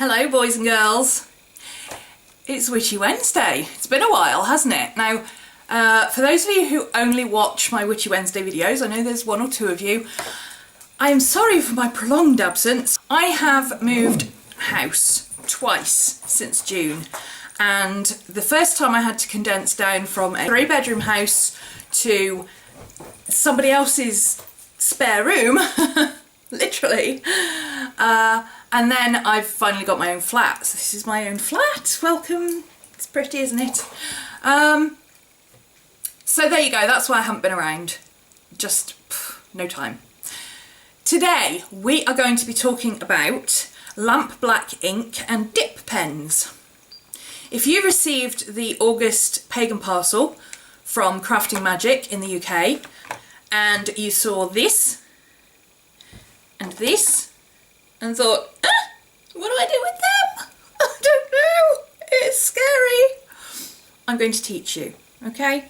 Hello boys and girls, it's Witchy Wednesday. It's been a while, hasn't it? Now, for those of you who only watch my Witchy Wednesday videos, I know there's one or two of you, I am sorry for my prolonged absence. I have moved house twice since June, and the first time I had to condense down from a 3-bedroom house to somebody else's spare room, literally, and then I've finally got my own flat. So this is my own flat. Welcome. It's pretty, isn't it? So there you go. That's why I haven't been around. Just no time. Today we are going to be talking about Lampblack Ink and dip pens. If you received the August pagan parcel from Crafting Magic in the UK and you saw this and this and thought, what do I do with them? I don't know, it's scary. I'm going to teach you, okay?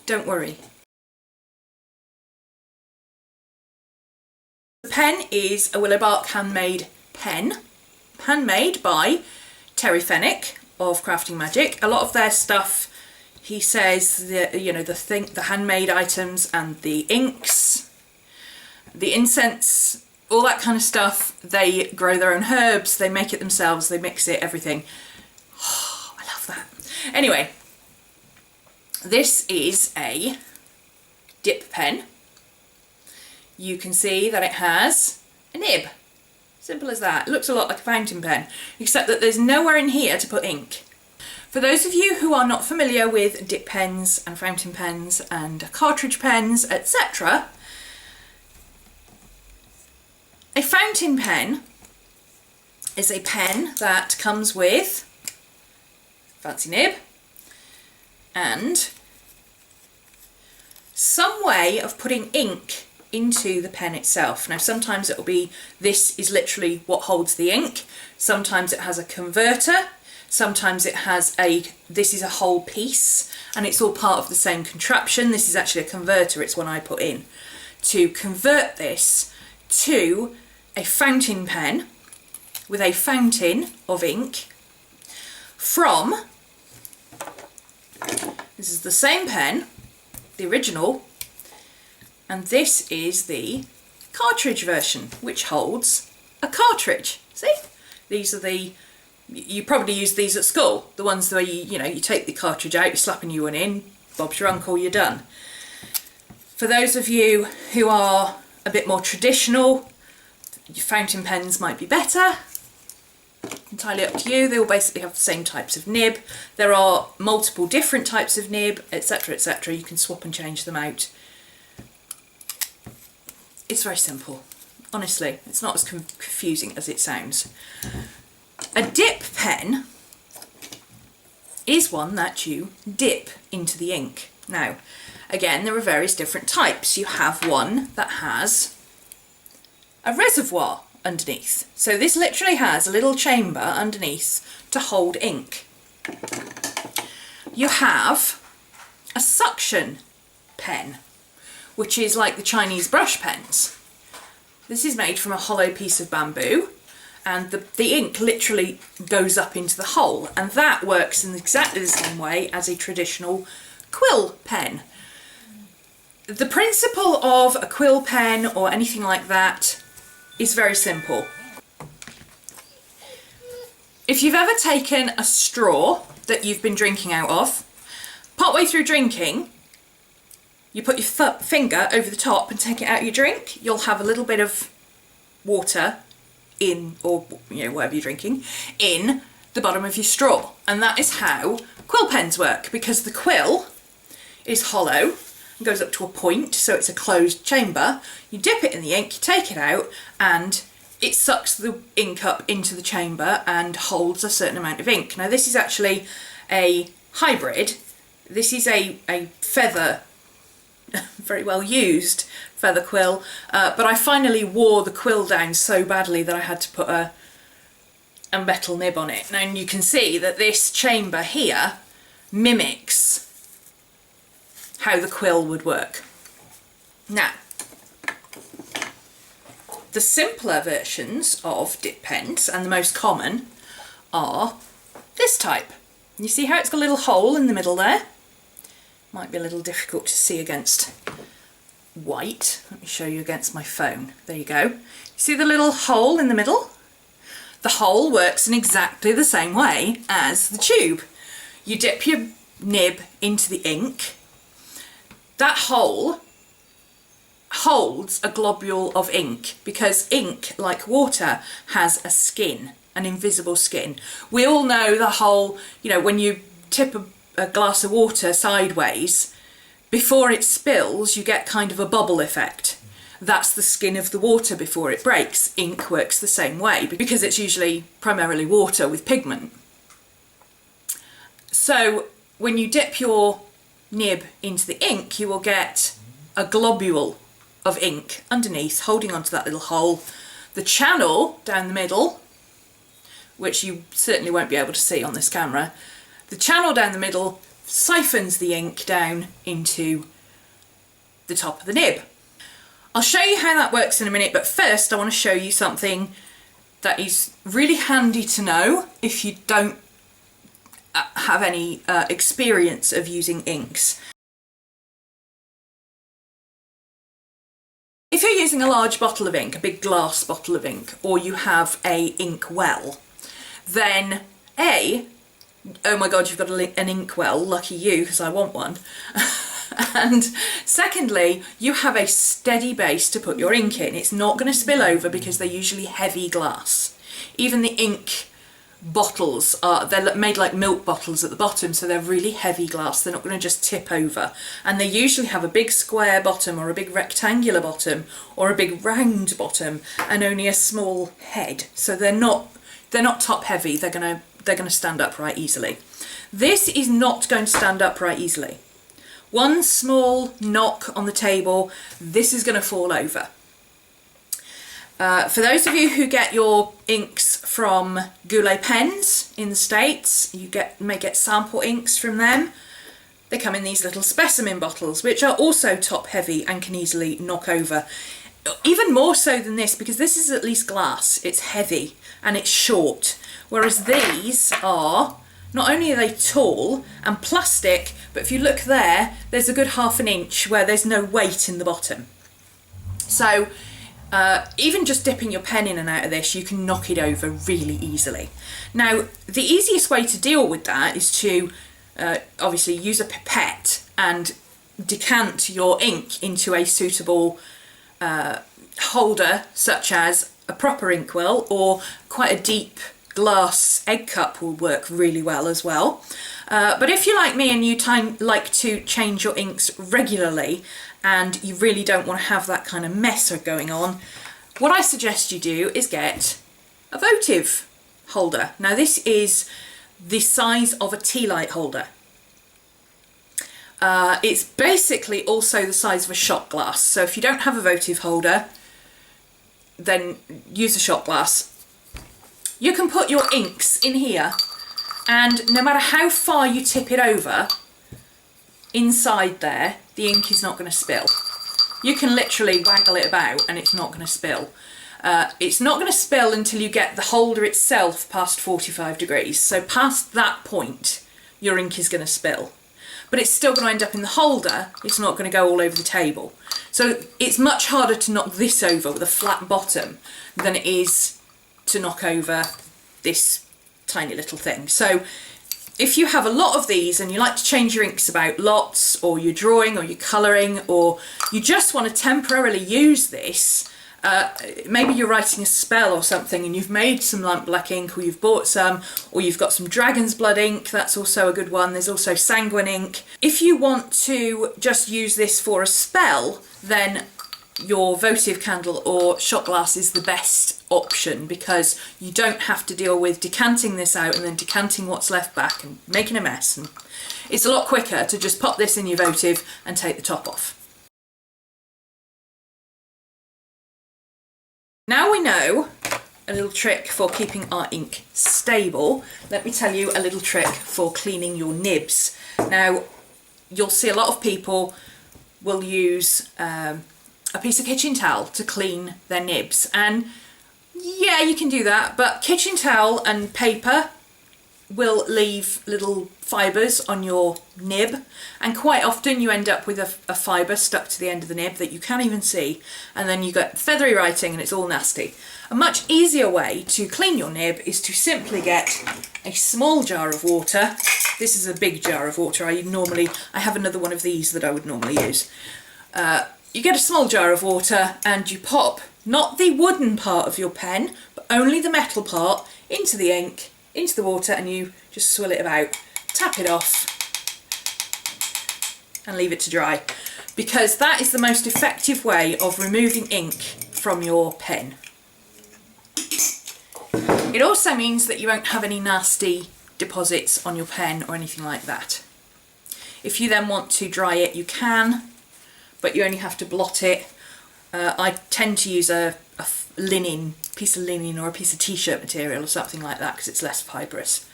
Don't worry. The pen is a willow bark handmade pen, handmade by Terry Fenwick of Crafting Magic. A lot of their stuff, he says, the handmade items and the inks, the incense, all that kind of stuff, they grow their own herbs, they make it themselves, they mix it, everything. Oh, I love that. Anyway, this is a dip pen. You can see that it has a nib. Simple as that. It looks a lot like a fountain pen, except that there's nowhere in here to put ink. For those of you who are not familiar with dip pens and fountain pens and cartridge pens, etc., a fountain pen is a pen that comes with fancy nib and some way of putting ink into the pen itself. Now sometimes it'll be, this is literally what holds the ink, sometimes it has a converter, sometimes it has this is a whole piece and it's all part of the same contraption. This is actually a converter, it's one I put in to convert this to a fountain pen with a fountain of ink from, this is the same pen, the original, and this is the cartridge version, which holds a cartridge. See? These are the, you probably use these at school, the ones where you take the cartridge out, you slap a new one in, Bob's your uncle, you're done. For those of you who are a bit more traditional, your fountain pens might be better. Entirely up to you. They all basically have the same types of nib. There are multiple different types of nib, etc., etc. You can swap and change them out. It's very simple. Honestly, it's not as confusing as it sounds. A dip pen is one that you dip into the ink. Now, again, there are various different types. You have one that has a reservoir underneath. So this literally has a little chamber underneath to hold ink. You have a suction pen, which is like the Chinese brush pens. This is made from a hollow piece of bamboo and the ink literally goes up into the hole, and that works in exactly the same way as a traditional quill pen. The principle of a quill pen or anything like that is very simple. If you've ever taken a straw that you've been drinking out of, partway through drinking, you put your finger over the top and take it out of your drink, you'll have a little bit of water in, or whatever you're drinking, in the bottom of your straw. And that is how quill pens work, because the quill is hollow, goes up to a point, so it's a closed chamber. You dip it in the ink, you take it out, and it sucks the ink up into the chamber and holds a certain amount of ink. Now this is actually a hybrid. This is a feather, very well used feather quill, but I finally wore the quill down so badly that I had to put a metal nib on it. Now you can see that this chamber here mimics how the quill would work. Now, the simpler versions of dip pens, and the most common, are this type. You see how it's got a little hole in the middle there? Might be a little difficult to see against white. Let me show you against my phone. There you go. You see the little hole in the middle? The hole works in exactly the same way as the tube. You dip your nib into the ink. That hole holds a globule of ink, because ink, like water, has a skin, an invisible skin. We all know the whole, you know, when you tip a glass of water sideways, before it spills you get kind of a bubble effect. That's the skin of the water before it breaks. Ink works the same way, because it's usually primarily water with pigment. So when you dip your nib into the ink, you will get a globule of ink underneath holding onto that little hole. The channel down the middle, which you certainly won't be able to see on this camera, the channel down the middle siphons the ink down into the top of the nib. I'll show you how that works in a minute, but first I want to show you something that is really handy to know if you don't have any experience of using inks. If you're using a large bottle of ink, a big glass bottle of ink, or you have a ink well, then oh my god, you've got an ink well, lucky you, because I want one. And secondly, you have a steady base to put your ink in. It's not going to spill over because they're usually heavy glass. Even the ink bottles they're made like milk bottles at the bottom, so they're really heavy glass. They're not going to just tip over, and they usually have a big square bottom or a big rectangular bottom or a big round bottom and only a small head, so they're not top heavy. They're going to stand upright easily. This is not going to stand upright easily. One small knock on the table, this is going to fall over. For those of you who get your inks from Goulet pens in the States, you may get sample inks from them. They come in these little specimen bottles, which are also top heavy and can easily knock over. Even more so than this, because this is at least glass, it's heavy and it's short. Whereas these are, not only are they tall and plastic, but if you look there, there's a good ½ inch where there's no weight in the bottom. So even just dipping your pen in and out of this, you can knock it over really easily. Now, the easiest way to deal with that is to obviously use a pipette and decant your ink into a suitable holder, such as a proper inkwell, or quite a deep glass egg cup will work really well as well. But if you're like me and you like to change your inks regularly and you really don't want to have that kind of mess going on, what I suggest you do is get a votive holder. Now this is the size of a tea light holder. It's basically also the size of a shot glass, so if you don't have a votive holder, then use a shot glass. You can put your inks in here, and no matter how far you tip it over, inside there, the ink is not going to spill. You can literally waggle it about and it's not going to spill. It's not going to spill until you get the holder itself past 45 degrees. So past that point, your ink is going to spill. But it's still going to end up in the holder, it's not going to go all over the table. So it's much harder to knock this over with a flat bottom than it is to knock over this tiny little thing. So if you have a lot of these and you like to change your inks about lots, or you're drawing or you're colouring, or you just want to temporarily use this, maybe you're writing a spell or something and you've made some Lampblack ink, or you've bought some, or you've got some dragon's blood ink, that's also a good one. There's also sanguine ink. If you want to just use this for a spell, then your votive candle or shot glass is the best option, because you don't have to deal with decanting this out and then decanting what's left back and making a mess. And it's a lot quicker to just pop this in your votive and take the top off. Now we know a little trick for keeping our ink stable, let me tell you a little trick for cleaning your nibs. Now, you'll see a lot of people will use a piece of kitchen towel to clean their nibs. And yeah, you can do that, but kitchen towel and paper will leave little fibres on your nib, and quite often you end up with a fibre stuck to the end of the nib that you can't even see, and then you get feathery writing and it's all nasty. A much easier way to clean your nib is to simply get a small jar of water. This is a big jar of water. I have another one of these that I would normally use. You get a small jar of water and you pop not the wooden part of your pen, but only the metal part into the ink, into the water, and you just swill it about, tap it off and leave it to dry, because that is the most effective way of removing ink from your pen. It also means that you won't have any nasty deposits on your pen or anything like that. If you then want to dry it, you can, but you only have to blot it. I tend to use a piece of linen or a piece of t-shirt material or something like that because it's less fibrous.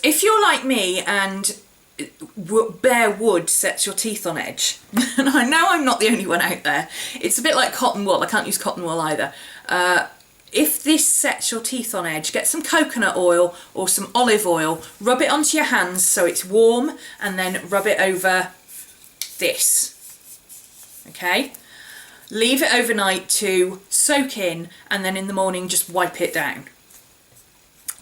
If you're like me and bare wood sets your teeth on edge, and I know I'm not the only one out there, it's a bit like cotton wool. I can't use cotton wool either. If this sets your teeth on edge, get some coconut oil or some olive oil, rub it onto your hands so it's warm, and then rub it over this. Okay? Leave it overnight to soak in, and then in the morning just wipe it down.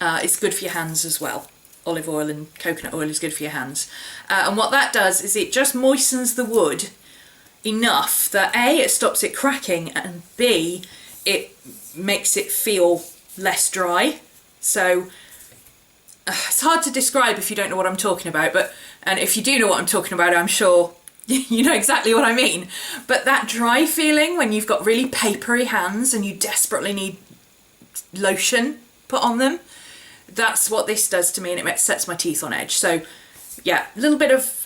It's good for your hands as well. Olive oil and coconut oil is good for your hands. And what that does is it just moistens the wood enough that A, it stops it cracking, and B, it makes it feel less dry. So it's hard to describe if you don't know what I'm talking about, and if you do know what I'm talking about, I'm sure you know exactly what I mean. But that dry feeling when you've got really papery hands and you desperately need lotion put on them, that's what this does to me, and it sets my teeth on edge. So yeah, a little bit of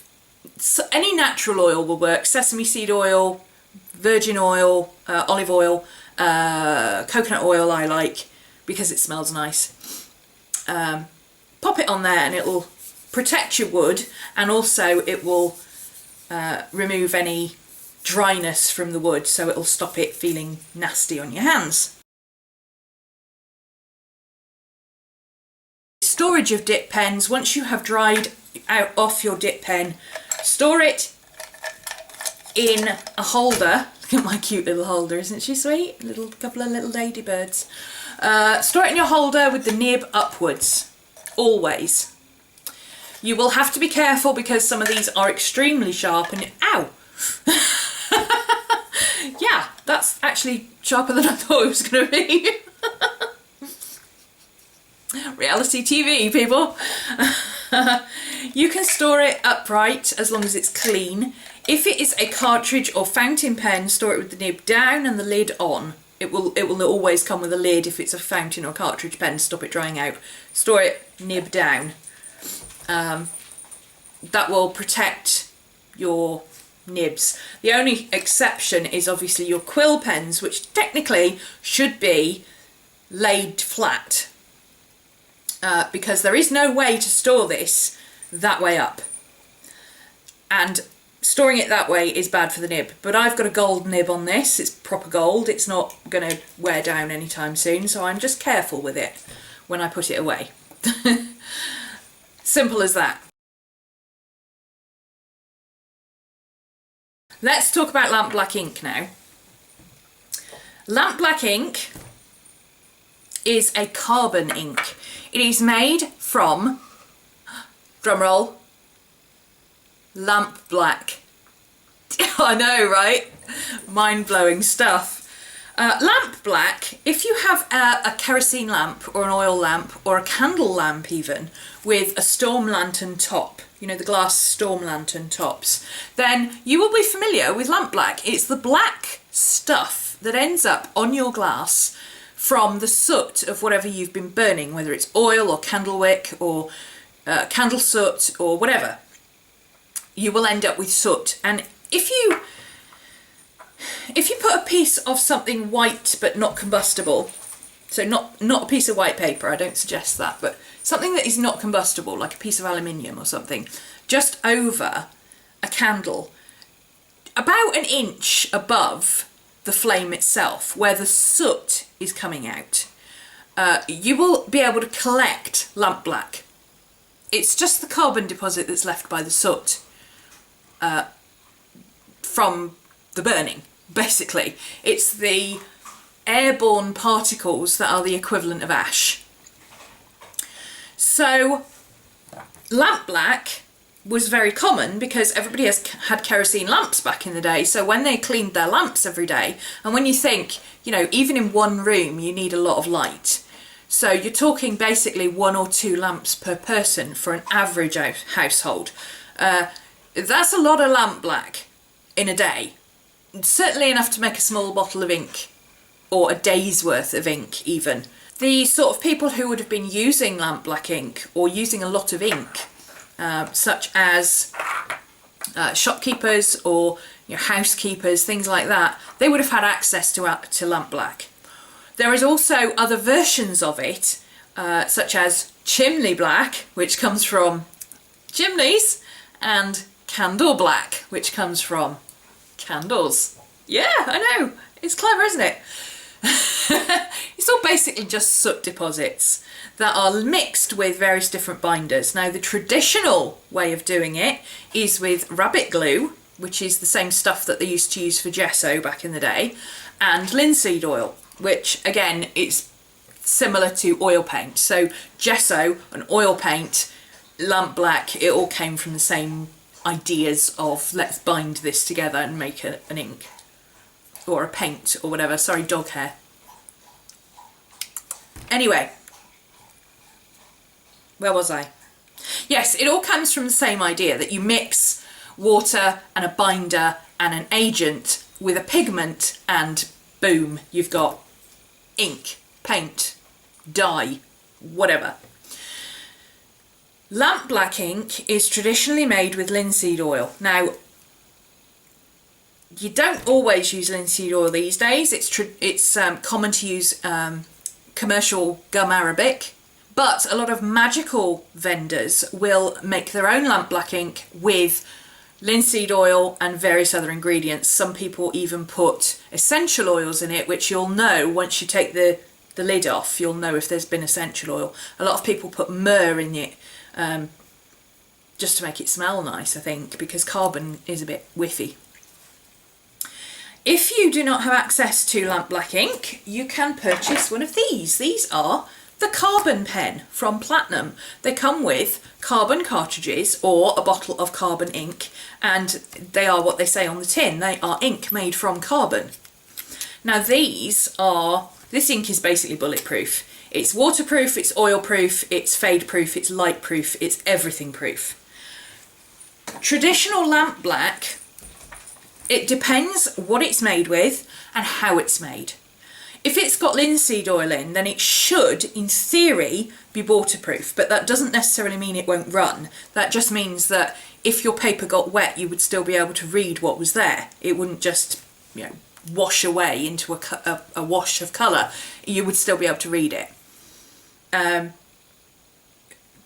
any natural oil will work. Sesame seed oil, virgin oil, olive oil, coconut oil I like because it smells nice. Pop it on there and it will protect your wood, and also it will remove any dryness from the wood, so it'll stop it feeling nasty on your hands. Storage of dip pens. Once you have dried out off your dip pen, store it in a holder. Look at my cute little holder, isn't she sweet? Couple of little ladybirds. Store it in your holder with the nib upwards, always. You will have to be careful because some of these are extremely sharp and ow! Yeah, that's actually sharper than I thought it was going to be. Reality TV, people. You can store it upright as long as it's clean. If it is a cartridge or fountain pen, store it with the nib down and the lid on. It will always come with a lid if it's a fountain or cartridge pen to stop it drying out. Store it nib down. That will protect your nibs. The only exception is obviously your quill pens, which technically should be laid flat. Because there is no way to store this that way up, and storing it that way is bad for the nib. But I've got a gold nib on this, it's proper gold, it's not going to wear down anytime soon, so I'm just careful with it when I put it away. Simple as that. Let's talk about Lampblack Ink now. Lampblack Ink is a carbon ink. It is made from, drumroll, Lampblack. I know, right? Mind-blowing stuff. Lampblack, if you have a kerosene lamp or an oil lamp or a candle lamp even with a storm lantern top, you know, the glass storm lantern tops, then you will be familiar with Lampblack. It's the black stuff that ends up on your glass from the soot of whatever you've been burning, whether it's oil or candle wick or candle soot or whatever. You will end up with soot. And if you put a piece of something white but not combustible, so not a piece of white paper, I don't suggest that, but something that is not combustible, like a piece of aluminium or something, just over a candle about an inch above the flame itself, where the soot is coming out, you will be able to collect lampblack. It's just the carbon deposit that's left by the soot from the burning, basically. It's the airborne particles that are the equivalent of ash. So lampblack was very common because everybody had kerosene lamps back in the day, so when they cleaned their lamps every day, and when you think, you know, even in one room you need a lot of light, so you're talking basically 1 or 2 lamps per person for an average household. That's a lot of lampblack in a day, certainly enough to make a small bottle of ink, or a day's worth of ink even. The sort of people who would have been using lampblack ink, or using a lot of ink, such as shopkeepers or, you know, housekeepers, things like that, they would have had access to lampblack. There is also other versions of it, such as chimney black, which comes from chimneys, and candle black, which comes from candles. Yeah, I know, it's clever, isn't it? It's all basically just soot deposits that are mixed with various different binders. Now, the traditional way of doing it is with rabbit glue, which is the same stuff that they used to use for gesso back in the day, and linseed oil, which again is similar to oil paint. So gesso and oil paint, lampblack, it all came from the same ideas of let's bind this together and make an ink or a paint or whatever. Sorry, dog hair. Anyway, where was I? Yes, it all comes from the same idea, that you mix water and a binder and an agent with a pigment, and boom, you've got ink, paint, dye, whatever. Lampblack ink is traditionally made with linseed oil. Now, you don't always use linseed oil these days. It's common to use commercial gum arabic, but a lot of magical vendors will make their own lampblack ink with linseed oil and various other ingredients. Some people even put essential oils in it, which you'll know once you take the lid off. You'll know if there's been essential oil. A lot of people put myrrh in it just to make it smell nice, I think, because carbon is a bit whiffy. If you do not have access to lampblack ink, you can purchase one of these. These are the carbon pen from Platinum. They come with carbon cartridges or a bottle of carbon ink, and they are what they say on the tin. They are ink made from carbon. Now this ink is basically bulletproof. It's waterproof, it's oil proof, it's fade proof, it's light proof, it's everything proof. Traditional lampblack, it depends what it's made with and how it's made. If it's got linseed oil in, then it should, in theory, be waterproof, but that doesn't necessarily mean it won't run. That just means that if your paper got wet, you would still be able to read what was there. It wouldn't just, you know, wash away into a wash of colour. You would still be able to read it.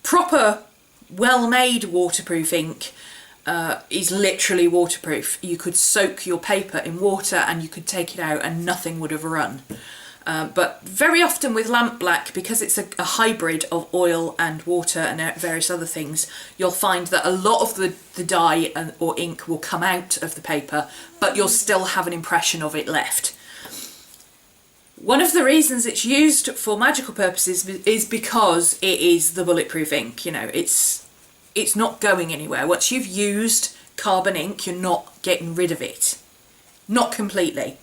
Proper, well-made waterproof ink is literally waterproof. You could soak your paper in water and you could take it out and nothing would have run. But very often with lampblack, because it's a hybrid of oil and water and various other things, you'll find that a lot of the dye or ink will come out of the paper, but you'll still have an impression of it left. One of the reasons it's used for magical purposes is because it is the bulletproof ink. You know, it's not going anywhere. Once you've used carbon ink, you're not getting rid of it. Not completely.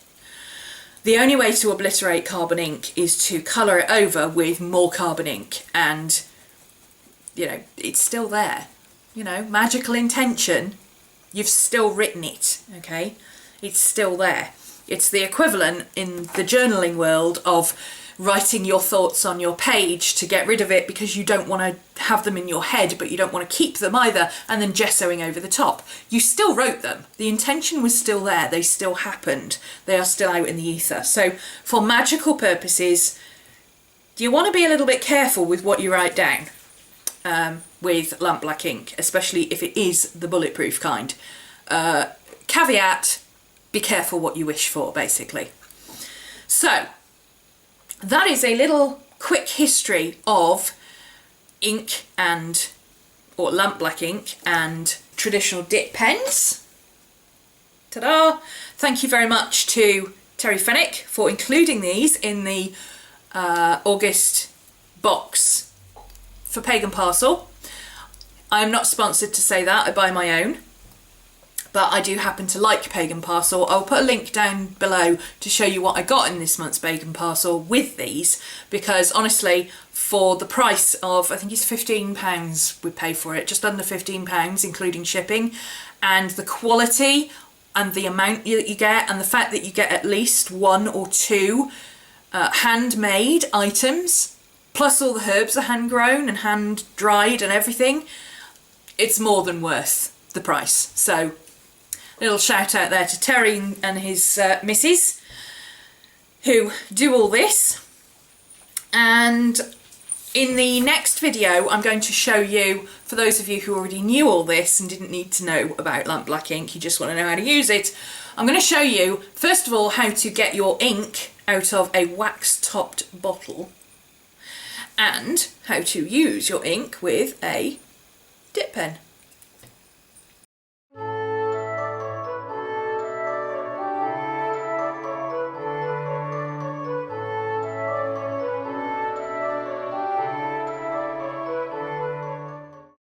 The only way to obliterate carbon ink is to colour it over with more carbon ink, and, you know, it's still there. You know, magical intention, you've still written it, okay? It's still there. It's the equivalent in the journaling world of writing your thoughts on your page to get rid of it because you don't want to have them in your head, but you don't want to keep them either, and then gessoing over the top. You still wrote them. The intention was still there. They still happened. They are still out in the ether. So for magical purposes, you want to be a little bit careful with what you write down with lampblack ink, especially if it is the bulletproof kind. Caveat, be careful what you wish for, basically. So that is a little quick history of ink or Lampblack ink and traditional dip pens. Ta-da! Thank you very much to Terry Fennick for including these in the August box for Pagan Parcel. I am not sponsored to say that, I buy my own, but I do happen to like Pagan Parcel. I'll put a link down below to show you what I got in this month's Pagan Parcel with these, because honestly, for the price of, I think it's £15 we pay for it, just under £15 including shipping, and the quality and the amount that you get, and the fact that you get at least 1 or 2 handmade items, plus all the herbs are hand grown and hand dried and everything, it's more than worth the price. So little shout out there to Terry and his missus who do all this. And in the next video I'm going to show you, for those of you who already knew all this and didn't need to know about Lampblack ink, you just want to know how to use it, I'm going to show you first of all how to get your ink out of a wax topped bottle and how to use your ink with a dip pen.